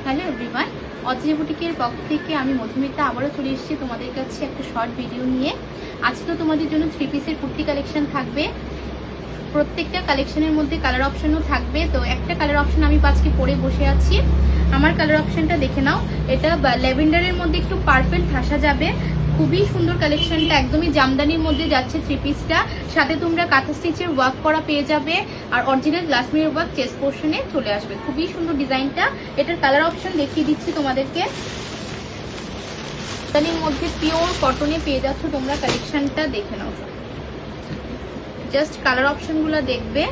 Hello everyone, Ajay বুটিকের পক্ষ থেকে আমি মধুমিতা আবারও চলে এসেছি তোমাদের কাছে একটা শর্ট ভিডিও নিয়ে। আজকে তো তোমাদের জন্য 3 পিসের কুর্তি কালেকশন থাকবে। প্রত্যেকটা কালেকশনের মধ্যে কালার অপশনও থাকবে। তো একটা কালার অপশন আমি আজকে পরে বসে আছি। আমার কালার অপশনটা দেখে নাও। এটা ল্যাভেন্ডারের মধ্যে একটু পার্পল ঠাসা যাবে। খুবই সুন্দর কালেকশনটা, একদমই জামদানির মধ্যে যাচ্ছে 3 পিসটা। সাথে তোমরা কাঁথা স্টিচের ওয়ার্ক করা পেয়ে যাবে আর অরিজিনাল গ্লাসমির ওয়ার্ক চেস্ট পোর্শনে চলে আসবে। খুবই সুন্দর ডিজাইনটা। এটার কালার অপশন দেখিয়ে দিচ্ছি তোমাদেরকে। জামদানির মধ্যে পিওর কটনে পেয়ে যাচ্ছ তোমরা। কালেকশনটা দেখে নাও, জাস্ট কালার অপশনগুলো দেখবে।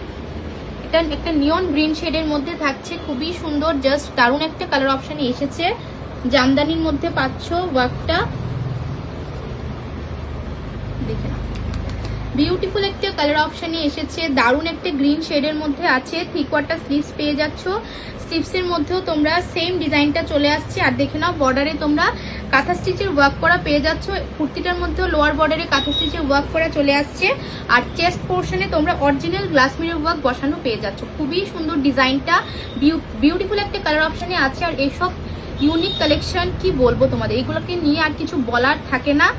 এটা একটা নিয়ন গ্রিন শেডের মধ্যে থাকছে, খুবই সুন্দর, জাস্ট দারুণ একটা কালার অপশনে এসেছে। জামদানির মধ্যে পাচ্ছ ওয়ার্কটা, দেখে নাও। বিউটিফুল একটা কালার অপশনে এসেছে, দারুণ একটা গ্রিন শেডের মধ্যে আছে। 3/4 স্লিভস পেয়ে যাচ্ছ। স্লিভসের মধ্যেও তোমরা সেম ডিজাইনটা চলে আসছে। আর দেখে নাও, বর্ডারে তোমরা কাঁথা স্টিচের ওয়ার্ক করা পেয়ে যাচ্ছ। কুর্তিটার মধ্যেও লোয়ার বর্ডারে কাঁথা স্টিচের ওয়ার্ক করা চলে আসছে। আর চেস্ট পোর্শনে তোমরা অরিজিনাল গ্লাস মিরর ওয়ার্ক বসানো পেয়ে যাচ্ছ। খুবই সুন্দর ডিজাইনটা, বিউটিফুল একটা কালার অপশনে আছে। আর এইসব ইউনিক কালেকশন কি বলবো তোমাদের, এগুলোকে নিয়ে আর কিছু বলার থাকে না।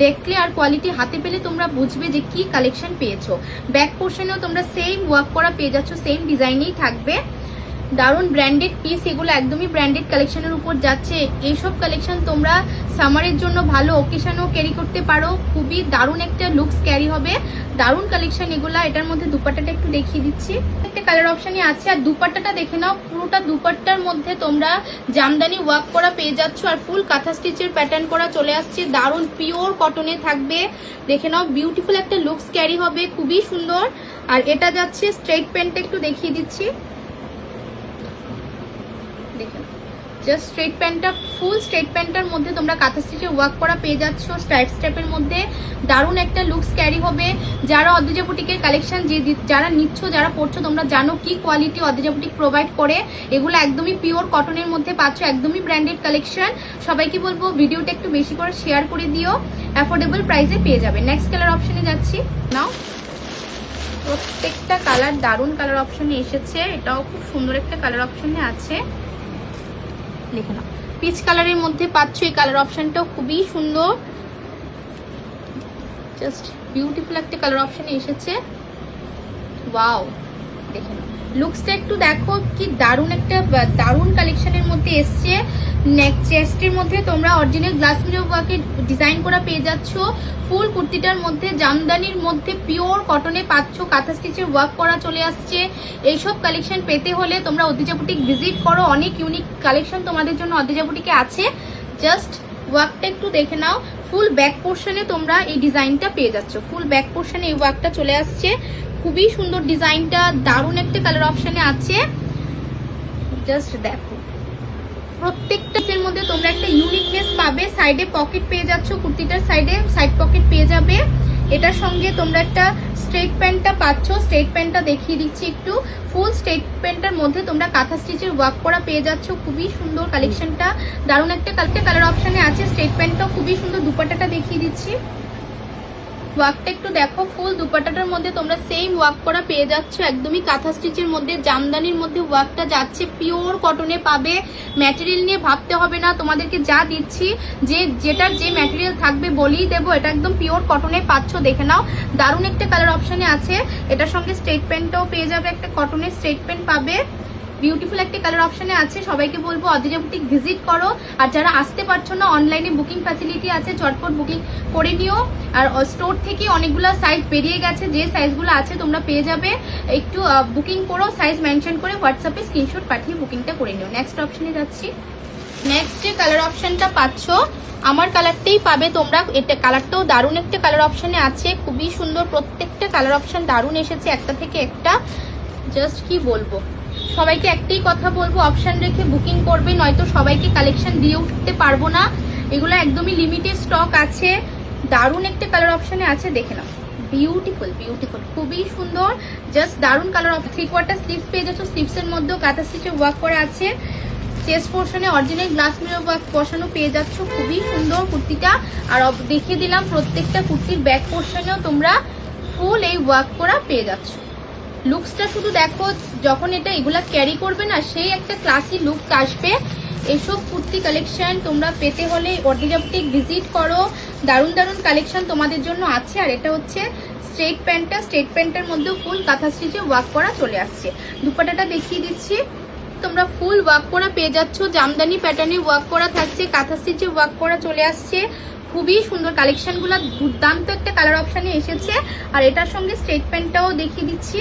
দেখলে আর কোয়ালিটি হাতে পেলে তোমরা বুঝবে যে কি কালেকশন পেয়েছো। ব্যাক পোর্শনেও তোমরা সেম ওয়ার্ক করা পেয়ে যাচ্ছ, সেম ডিজাইনেই থাকবে। দারুণ ব্র্যান্ডেড পিস, এগুলো একদমই ব্র্যান্ডেড কালেকশনের উপর যাচ্ছে। এইসব কালেকশন তোমরা সামারের জন্য ভালো অকেশনও ক্যারি করতে পারো। খুবই দারুণ একটা লুকস ক্যারি হবে, দারুণ কালেকশন এগুলা। এটার মধ্যে দুপাট্টাটা একটু দেখিয়ে দিচ্ছি। একটা কালার অপশনই আছে। আর দুপাট্টাটা দেখে নাও, পুরোটা দুপাট্টার মধ্যে তোমরা জামদানি ওয়ার্ক করা পেয়ে যাচ্ছ। আর ফুল কাঁথা স্টিচের প্যাটার্ন করা চলে আসছে, দারুণ পিওর কটনে থাকবে। দেখে নাও, বিউটিফুল একটা লুকস ক্যারি হবে, খুবই সুন্দর। আর এটা যাচ্ছে স্ট্রেট প্যান্টটা একটু দেখিয়ে দিচ্ছি। জাস্ট স্ট্রেট প্যান্টটা, ফুল স্ট্রেট প্যান্টটার মধ্যে তোমরা কাঁথা স্টিচের ওয়ার্ক করা পেয়ে যাচ্ছ। স্টেপের মধ্যে দারুণ একটা লুকস ক্যারি হবে। যারা অদ্রিজা বুটিকের কালেকশন যারা নিচ্ছ, যারা পড়ছো, তোমরা জানো কি কোয়ালিটি অদ্রিজা বুটিক প্রোভাইড করে। এগুলো একদমই পিওর কটনের মধ্যে পাচ্ছ, একদমই ব্র্যান্ডেড কালেকশন। সবাইকে বলবো ভিডিওটা একটু বেশি করে শেয়ার করে দিও, অ্যাফোর্ডেবল প্রাইসে পেয়ে যাবে। নেক্সট কালার অপশনে যাচ্ছি। নাও, প্রত্যেকটা কালার দারুণ কালার অপশনে এসেছে। এটাও খুব সুন্দর একটা কালার অপশনে আছে। দেখে নাও, পিচ কালারের মধ্যে পাচ্ছ এই কালার অপশনটাও খুবই সুন্দর, জাস্ট বিউটিফুল একটা কালার অপশনে এসেছে। ওয়াও, দেখে নাও লুকসটা একটু দেখো, কি দারুণ একটা দারুণ কালেকশনের মধ্যে এসছে। নেক চেস্টের মধ্যে তোমরা অরিজিনাল গ্লাস মিরর ওয়ার্কের ডিজাইন করা পেয়ে যাচ্ছ। ফুল কুর্তিটার মধ্যে জামদানির মধ্যে পিওর কটনে পাচ্ছ, কাঁথা স্টিচের ওয়ার্ক করা চলে আসছে। এইসব কালেকশন পেতে হলে তোমরা অদ্রিজা বুটিক ভিজিট করো, অনেক ইউনিক কালেকশন তোমাদের জন্য অদ্রিজা বুটিকে আছে। জাস্ট ওয়ার্কটা একটু দেখে নাও। ফুল ব্যাক পোর্শনে তোমরা এই ডিজাইনটা পেয়ে যাচ্ছ। ফুল ব্যাক পোর্শনে এই ওয়ার্কটা চলে আসছে, খুবই সুন্দর ডিজাইনটা, দারুণ একটা কালার অপশনে আছে। জাস্ট দেখো, প্রত্যেকটা এর মধ্যে তোমরা একটা ইউনিকনেস পাবে। সাইডে পকেট পেয়ে যাচ্ছ, কুর্তিটার সাইডে সাইড পকেট পেয়ে যাবে। এটার সঙ্গে তোমরা একটা স্ট্রেট প্যান্টটা পাচ্ছ। স্ট্রেট প্যান্টটা দেখিয়ে দিচ্ছি একটু। ফুল স্ট্রেট প্যান্টটার মধ্যে তোমরা কাঁথা স্টিচের ওয়ার্ক করা পেয়ে যাচ্ছ। খুবই সুন্দর কালেকশনটা, দারুণ একটা কালার অপশনে আছে। স্ট্রেট প্যান্টটাও খুবই সুন্দর। দুপাট্টাটা দেখিয়ে দিচ্ছি, ওয়ার্কটা একটু দেখো। ফুল দুপাট্টাটার মধ্যে তোমরা সেম ওয়ার্ক করা পেয়ে যাচ্ছ, একদমই কাঁথা স্টিচের মধ্যে জামদানির মধ্যে ওয়ার্কটা যাচ্ছে। পিওর কটনে পাবে, ম্যাটেরিয়াল নিয়ে ভাবতে হবে না। তোমাদেরকে যা দিচ্ছি, যেটার যে ম্যাটেরিয়াল থাকবে বলেই দেবো। এটা একদম পিওর কটনে পাচ্ছ, দেখে নাও। দারুণ একটা কালার অপশনে আছে। এটার সঙ্গে স্ট্রেট প্যান্টটাও পেয়ে যাবে, একটা কটনের স্ট্রেট প্যান্ট পাবে। বিউটিফুল একটা কালার অপশনে আছে। সবাইকে বলবো অদ্রিজা বুটিক ভিজিট করো। আর যারা আসতে পারছো না, অনলাইনে বুকিং ফ্যাসিলিটি আছে, চটপট বুকিং করে নিও। আর স্টোর থেকে অনেকগুলো সাইজ বেরিয়ে গেছে, যে সাইজগুলো আছে তোমরা পেয়ে যাবে। একটু বুকিং করো, সাইজ মেনশন করে হোয়াটসঅ্যাপে স্ক্রিনশট পাঠিয়ে বুকিংটা করে নিও। নেক্সট অপশনে যাচ্ছি। নেক্সট যে কালার অপশনটা পাচ্ছ, আমার কালারটাই পাবে তোমরা। এটা কালারটাও দারুণ একটা কালার অপশনে আছে, খুবই সুন্দর। প্রত্যেকটা কালার অপশন দারুণ এসেছে, একটা থেকে একটা। জাস্ট কি বলবো, সবাইকে একটাই কথা বলবো, অপশন রেখে বুকিং করবে, নয়তো সবাইকে কালেকশন দিয়ে উঠতে পারবো না। এগুলো একদমই লিমিটেড স্টক আছে। দারুণ একটা কালার অপশনে আছে, দেখে নাও। বিউটিফুল বিউটিফুল, খুবই সুন্দর, জাস্ট দারুণ কালার। 3/4 স্লিভস পেয়ে যাচ্ছ। স্লিভসের মধ্যেও কাঁথা স্টিচে ওয়ার্ক করা আছে। চেস্ট পোর্শনে অরিজিনাল গ্লাস মিরর ওয়ার্ক বসানো পেয়ে যাচ্ছ। খুবই সুন্দর কুর্তিটা। আর দেখিয়ে দিলাম প্রত্যেকটা কুর্তির ব্যাক পোর্শনেও তোমরা ফুল এই ওয়ার্ক করা পেয়ে যাচ্ছ। লুকসটা শুধু দেখো, যখন এটা এগুলা ক্যারি করবে না, সেই একটা ক্লাসি লুক আসবে। এসব কুর্তি কালেকশন তোমরা পেতে হলে অর্ধেজা বুটিক ভিজিট করো। দারুণ দারুণ কালেকশন তোমাদের জন্য আছে। আর এটা হচ্ছে স্ট্রেট প্যান্টটা, স্ট্রেট প্যান্টের মধ্যেও ফুল কাঁথা স্টিচে ওয়ার্ক করা চলে আসছে। দুপাট্টাটা দেখিয়ে দিচ্ছি, তোমরা ফুল ওয়ার্ক করা পেয়ে যাচ্ছ, জামদানি প্যাটার্নে ওয়ার্ক করা থাকছে, কাঁথা স্টিচে ওয়ার্ক করা চলে আসছে। খুবই সুন্দর কালেকশনগুলো, দুর্দান্ত একটা কালার অপশানে এসেছে। আর এটার সঙ্গে স্ট্রেট প্যান্টটাও দেখিয়ে দিচ্ছি,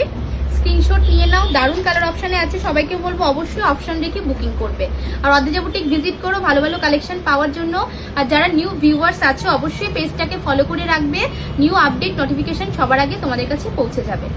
স্ক্রিনশট নিয়ে নাও। দারুণ কালার অপশানে আছে, সবাইকে বলবো অবশ্যই অপশন রেখে বুকিং করবে। আর অর্ধেজা বুটিক ভিজিট করো ভালো ভালো কালেকশন পাওয়ার জন্য। আর যারা নিউ ভিউয়ার্স আছে অবশ্যই পেজটাকে ফলো করে রাখবে, নিউ আপডেট নোটিফিকেশন সবার আগে তোমাদের কাছে পৌঁছে যাবে।